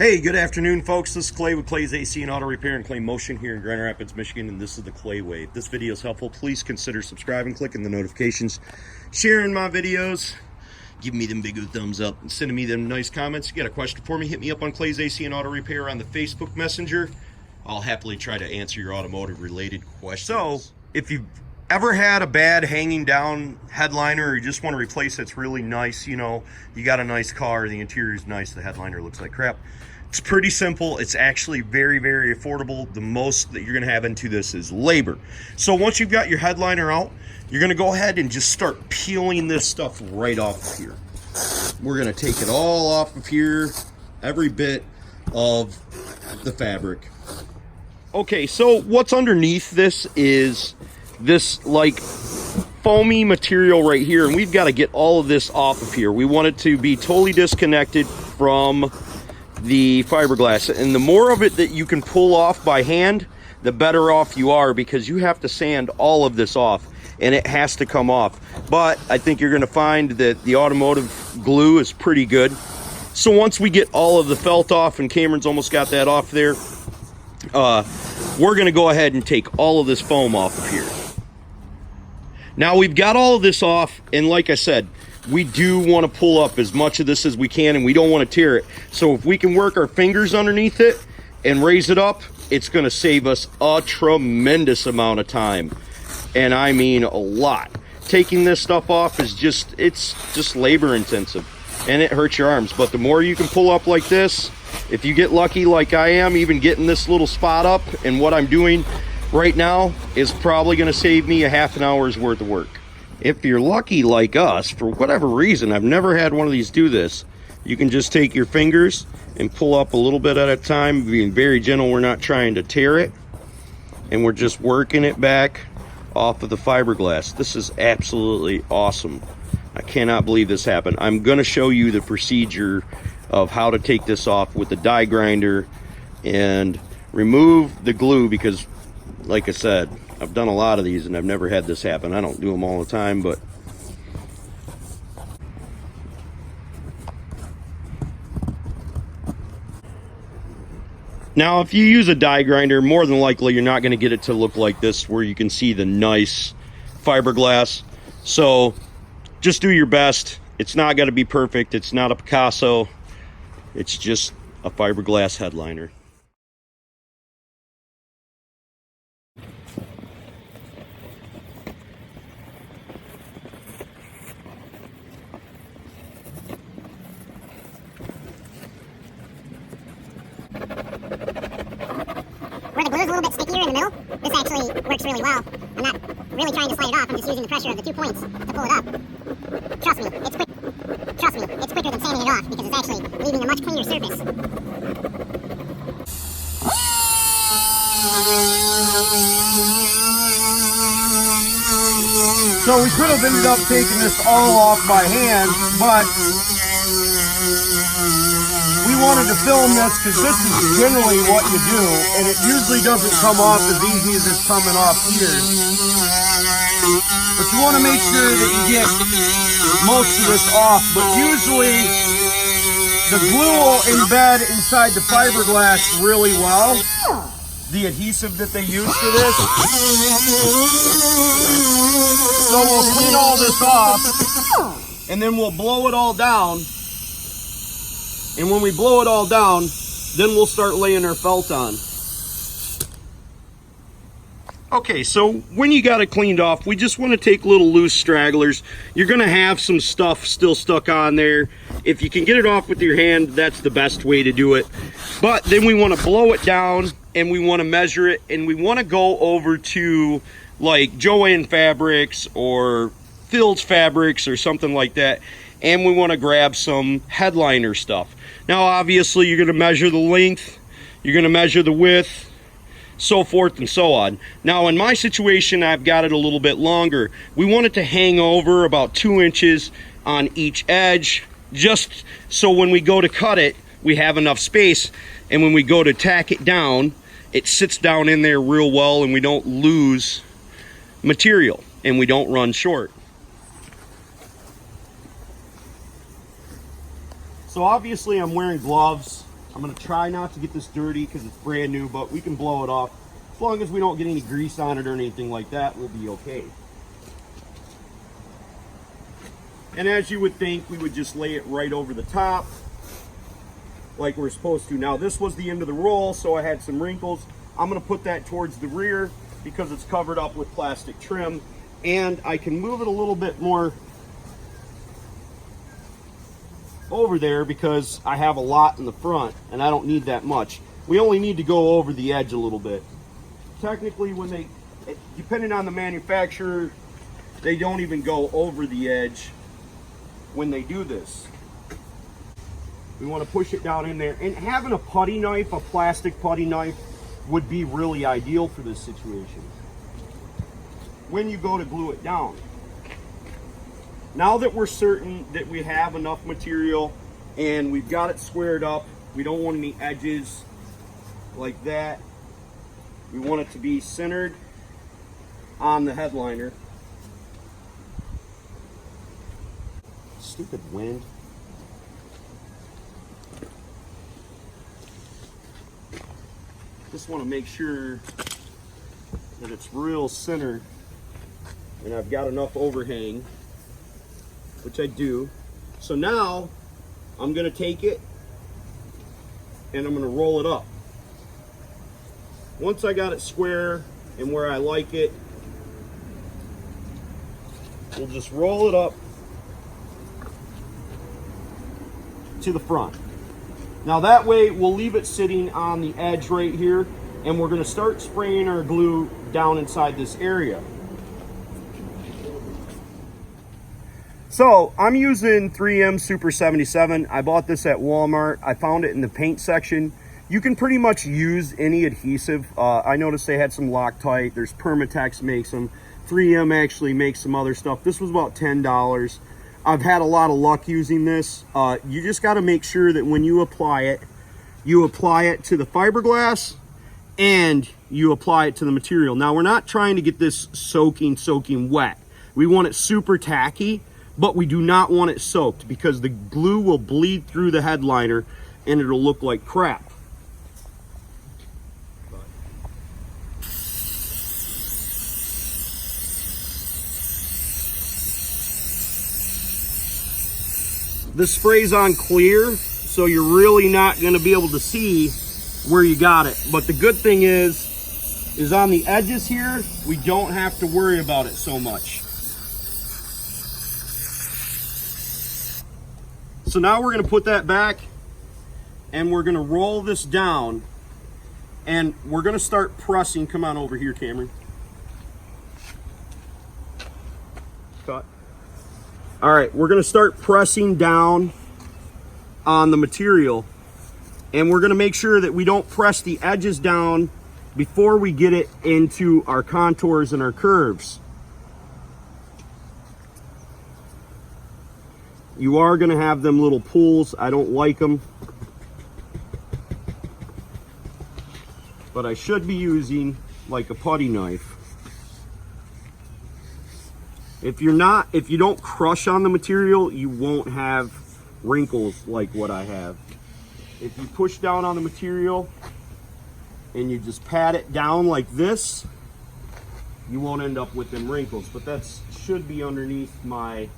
Hey, good afternoon, folks. This is Clay with Clay's AC and Auto Repair and Clay Motion here in Grand Rapids, Michigan, and this is the Clay Way. If this video is helpful, please consider subscribing, clicking the notifications, sharing my videos, giving me them big thumbs up, and sending me them nice comments. If you got a question for me, hit me up on Clay's AC and Auto Repair on the Facebook Messenger. I'll happily try to answer your automotive-related questions. So, if you've ever had a bad hanging down headliner, or you just want to replace it, it's really nice, you know, you got a nice car, the interior is nice, the headliner looks like crap. It's pretty simple. It's actually very, very affordable. The most that you're going to have into this is labor. So once you've got your headliner out, you're going to go ahead and just start peeling this stuff right off of here. We're going to take it all off of here, every bit of the fabric. Okay, so what's underneath this is this like foamy material right here, and we've got to get all of this off of here. We want it to be totally disconnected from the fiberglass, and the more of it that you can pull off by hand, the better off you are, because you have to sand all of this off and it has to come off. But I think you're going to find that the automotive glue is pretty good. So once we get all of the felt off, and Cameron's almost got that off there, we're going to go ahead and take all of this foam off of here. Now we've got all of this off, and like I said, we do want to pull up as much of this as we can, and we don't want to tear it. So if we can work our fingers underneath it and raise it up, it's going to save us a tremendous amount of time. And I mean a lot. Taking this stuff off is it's just labor intensive, and it hurts your arms. But the more you can pull up like this, if you get lucky like I am, even getting this little spot up, and what I'm doing right now is probably going to save me a half an hour's worth of work. If you're lucky like us, for whatever reason, I've never had one of these do this, you can just take your fingers and pull up a little bit at a time, being very gentle. We're not trying to tear it, and we're just working it back off of the fiberglass. This is absolutely awesome. I cannot believe this happened. I'm going to show you the procedure of how to take this off with the die grinder and remove the glue, because like I said, I've done a lot of these and I've never had this happen. I don't do them all the time, but now if you use a die grinder, more than likely you're not going to get it to look like this, where you can see the nice fiberglass. So just do your best. It's not going to be perfect. It's not a Picasso. It's just a fiberglass headliner. Where the glue is a little bit stickier in the middle, this actually works really well. I'm not really trying to slide it off, I'm just using the pressure of the 2 points to pull it up. Trust me, it's quick. Trust me, it's quicker than sanding it off, because it's actually leaving a much cleaner surface. So we could have ended up taking this all off by hand, but we wanted to film this because this is generally what you do, and it usually doesn't come off as easy as it's coming off here. But you want to make sure that you get most of this off, but usually the glue will embed inside the fiberglass really well, the adhesive that they use for this. So we'll clean all this off, and then we'll blow it all down. And when we blow it all down, then we'll start laying our felt on. Okay, so when you got it cleaned off, we just want to take little loose stragglers. You're going to have some stuff still stuck on there. If you can get it off with your hand, that's the best way to do it. But then we want to blow it down, and we want to measure it, and we want to go over to like Joann Fabrics or Fields Fabrics or something like that, and we want to grab some headliner stuff. Now obviously you're going to measure the length, you're going to measure the width, so forth and so on. Now in my situation, I've got it a little bit longer. We want it to hang over about 2 inches on each edge, just so when we go to cut it, we have enough space, and when we go to tack it down, it sits down in there real well, and we don't lose material, and we don't run short. So obviously I'm wearing gloves. I'm gonna try not to get this dirty because it's brand new, but we can blow it off. As long as we don't get any grease on it or anything like that, we'll be okay. And as you would think, we would just lay it right over the top like we're supposed to. Now this was the end of the roll, so I had some wrinkles. I'm gonna put that towards the rear because it's covered up with plastic trim, and I can move it a little bit more over there because I have a lot in the front and I don't need that much. We only need to go over the edge a little bit. Technically, when they, depending on the manufacturer, they don't even go over the edge when they do this. We want to push it down in there, and having a putty knife, a plastic putty knife, would be really ideal for this situation when you go to glue it down. Now that we're certain that we have enough material and we've got it squared up, we don't want any edges like that. We want it to be centered on the headliner. Stupid wind. Just want to make sure that it's real centered and I've got enough overhang, which I do. So now I'm going to take it and I'm going to roll it up. Once I got it square and where I like it, we'll just roll it up to the front. Now that way we'll leave it sitting on the edge right here, and we're going to start spraying our glue down inside this area. So I'm using 3M Super 77. I bought this at Walmart. I found it in the paint section. You can pretty much use any adhesive. I noticed they had some Loctite. There's Permatex makes them. 3M actually makes some other stuff. This was about $10. I've had a lot of luck using this. You just got to make sure that when you apply it to the fiberglass and you apply it to the material. Now we're not trying to get this soaking wet. We want it super tacky, but we do not want it soaked because the glue will bleed through the headliner and it'll look like crap. This spray's on clear, so you're really not going to be able to see where you got it. But the good thing is on the edges here, we don't have to worry about it so much. So now we're going to put that back and we're going to roll this down and we're going to start pressing. Come on over here, Cameron. Cut. All right, we're going to start pressing down on the material, and we're going to make sure that we don't press the edges down before we get it into our contours and our curves. You are going to have them little pools. I don't like them, but I should be using like a putty knife. If you don't crush on the material, you won't have wrinkles like what I have. If you push down on the material and you just pat it down like this, you won't end up with them wrinkles. But that should be underneath my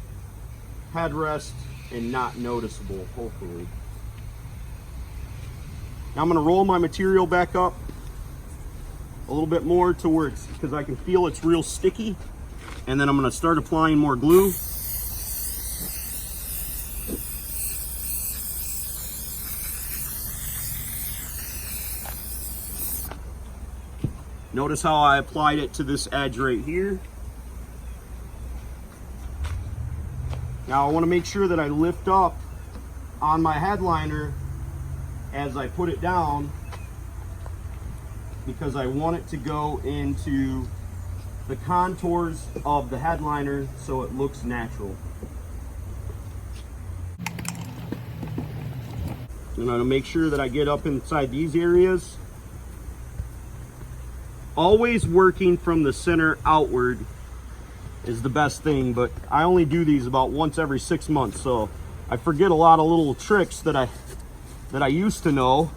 headrest and not noticeable, hopefully. Now I'm going to roll my material back up a little bit more to where it's, because I can feel it's real sticky. And then I'm going to start applying more glue. Notice how I applied it to this edge right here. Now I want to make sure that I lift up on my headliner as I put it down, because I want it to go into the contours of the headliner so it looks natural. And I'm going to make sure that I get up inside these areas. Always working from the center outward is the best thing, but I only do these about once every 6 months, so I forget a lot of little tricks that I that I used to know.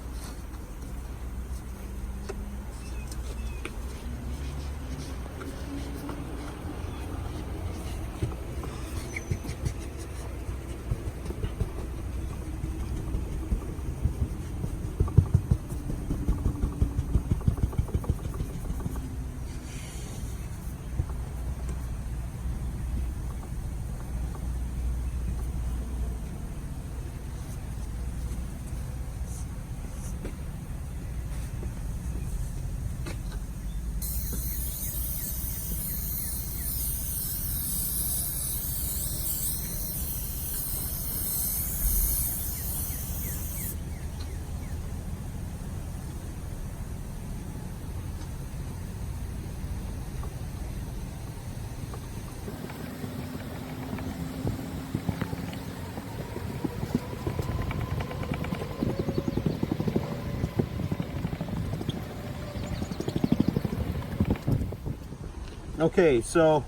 Okay, so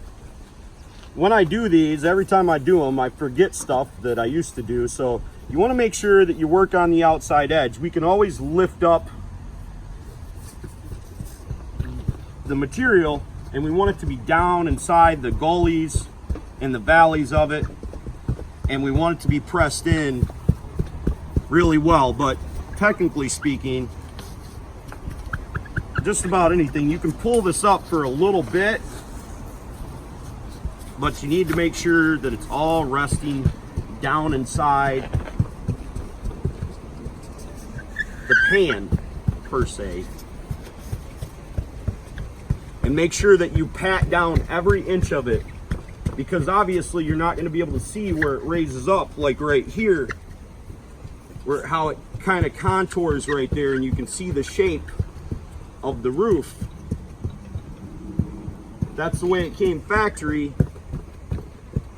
when I do these, every time I do them, I forget stuff that I used to do. So you want to make sure that you work on the outside edge. We can always lift up the material, and we want it to be down inside the gullies and the valleys of it, and we want it to be pressed in really well. But technically speaking, just about anything, you can pull this up for a little bit, but you need to make sure that it's all resting down inside the pan per se. And make sure that you pat down every inch of it, because obviously you're not going to be able to see where it raises up, like right here, where how it kind of contours right there, and you can see the shape of the roof. That's the way it came factory.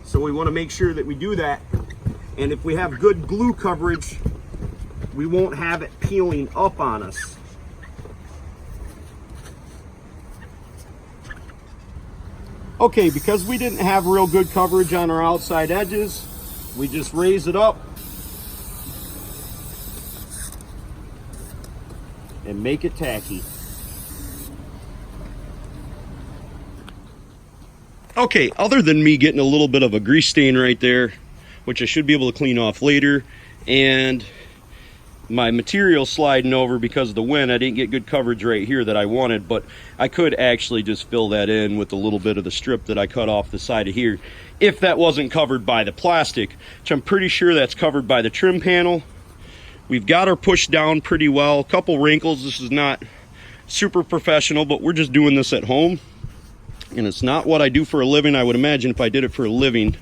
So we want to make sure that we do that. And if we have good glue coverage, we won't have it peeling up on us. Okay, because we didn't have real good coverage on our outside edges, we just raise it up and make it tacky. Okay, other than me getting a little bit of a grease stain right there, which I should be able to clean off later, and my material sliding over because of the wind, I didn't get good coverage right here that I wanted, but I could actually just fill that in with a little bit of the strip that I cut off the side of here, if that wasn't covered by the plastic, which I'm pretty sure that's covered by the trim panel. We've got her pushed down pretty well. A couple wrinkles. This is not super professional, but we're just doing this at home. And it's not what I do for a living. I would imagine if I did it for a living,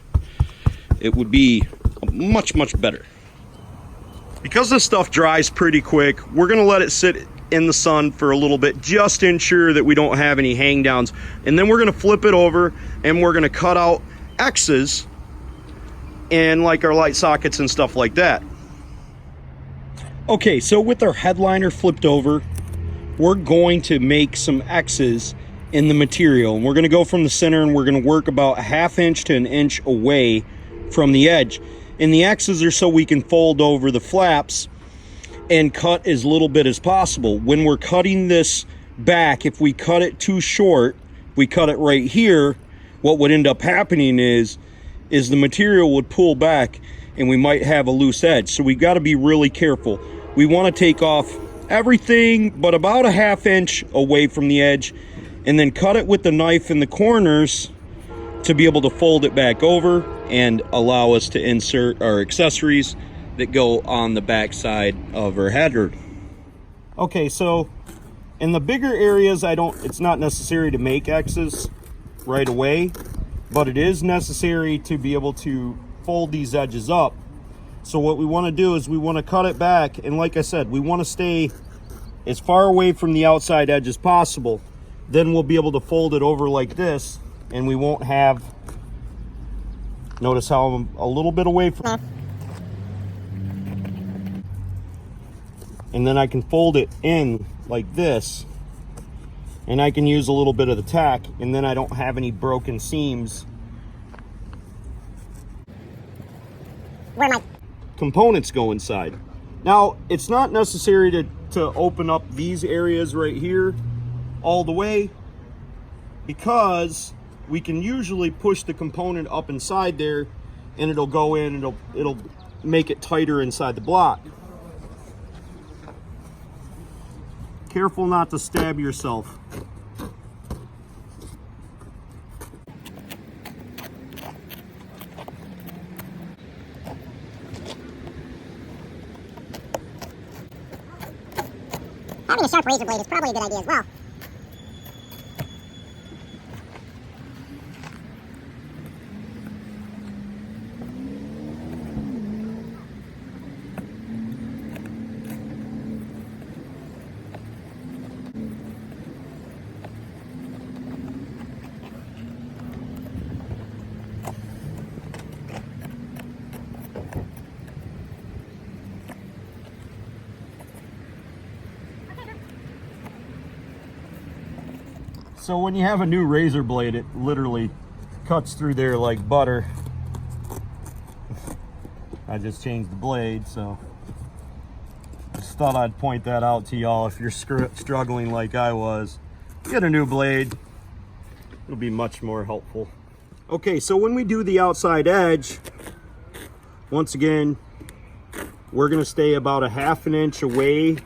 it would be much, much better. Because this stuff dries pretty quick, we're going to let it sit in the sun for a little bit, just to ensure that we don't have any hang downs. And then we're going to flip it over and we're going to cut out X's and like our light sockets and stuff like that. Okay, so with our headliner flipped over, we're going to make some X's in the material, and we're going to go from the center, and we're going to work about a ½ inch to an inch away from the edge. And the X's are so we can fold over the flaps and cut as little bit as possible. When we're cutting this back, if we cut it too short, we cut it right here, what would end up happening is the material would pull back and we might have a loose edge. So we've got to be really careful. We want to take off everything but about a ½ inch away from the edge, and then cut it with the knife in the corners to be able to fold it back over and allow us to insert our accessories that go on the back side of our header. Okay, so in the bigger areas, it's not necessary to make X's right away, but it is necessary to be able to fold these edges up. So what we want to do is we want to cut it back, and like I said, we want to stay as far away from the outside edge as possible. Then we'll be able to fold it over like this, and we won't have, notice how I'm a little bit away from, and then I can fold it in like this, and I can use a little bit of the tack, and then I don't have any broken seams where my components go inside. Now, it's not necessary to open up these areas right here all the way, because we can usually push the component up inside there and it'll go in, it'll make it tighter inside the block. Careful not to stab yourself. Having a sharp razor blade is probably a good idea as well. So when you have a new razor blade, it literally cuts through there like butter. I just changed the blade, so just thought I'd point that out to y'all. If you're struggling like I was, get a new blade. It'll be much more helpful. Okay, so when we do the outside edge, once again, we're gonna stay about a ½ inch away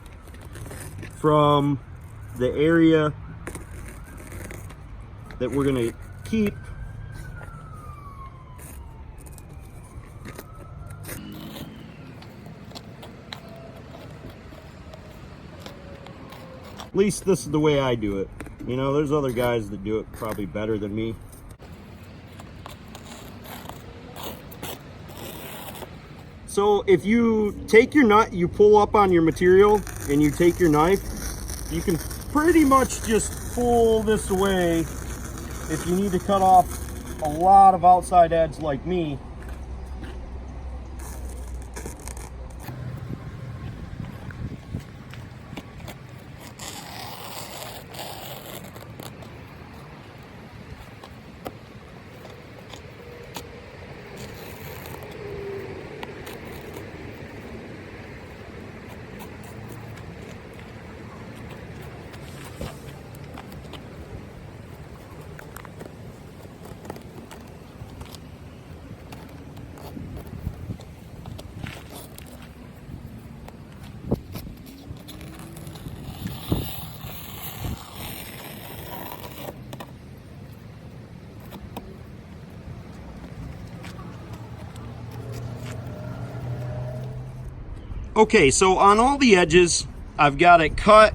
from the area that we're gonna keep. At least this is the way I do it. You know, there's other guys that do it probably better than me. So if you take your nut, you pull up on your material and you take your knife, you can pretty much just pull this away if you need to cut off a lot of outside edge like me. Okay, so on all the edges, I've got it cut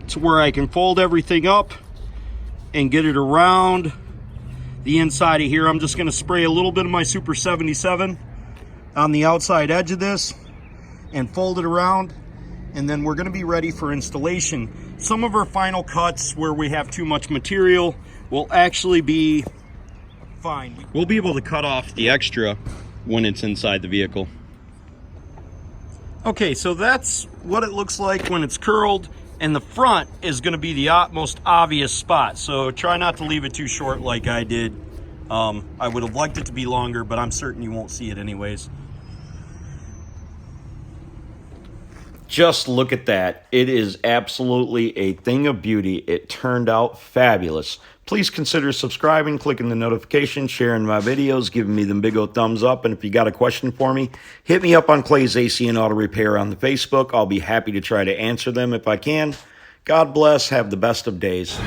to where I can fold everything up and get it around the inside of here. I'm just gonna spray a little bit of my Super 77 on the outside edge of this and fold it around, and then we're gonna be ready for installation. Some of our final cuts where we have too much material will actually be fine. We'll be able to cut off the extra when it's inside the vehicle. Okay, so that's what it looks like when it's curled, and the front is going to be the most obvious spot, so try not to leave it too short like I did. I would have liked it to be longer, but I'm certain you won't see it anyways. Just look at that. It is absolutely a thing of beauty. It turned out fabulous. Please consider subscribing, clicking the notification, sharing my videos, giving me them big old thumbs up. And if you got a question for me, hit me up on Clay's AC and Auto Repair on the Facebook. I'll be happy to try to answer them if I can. God bless. Have the best of days.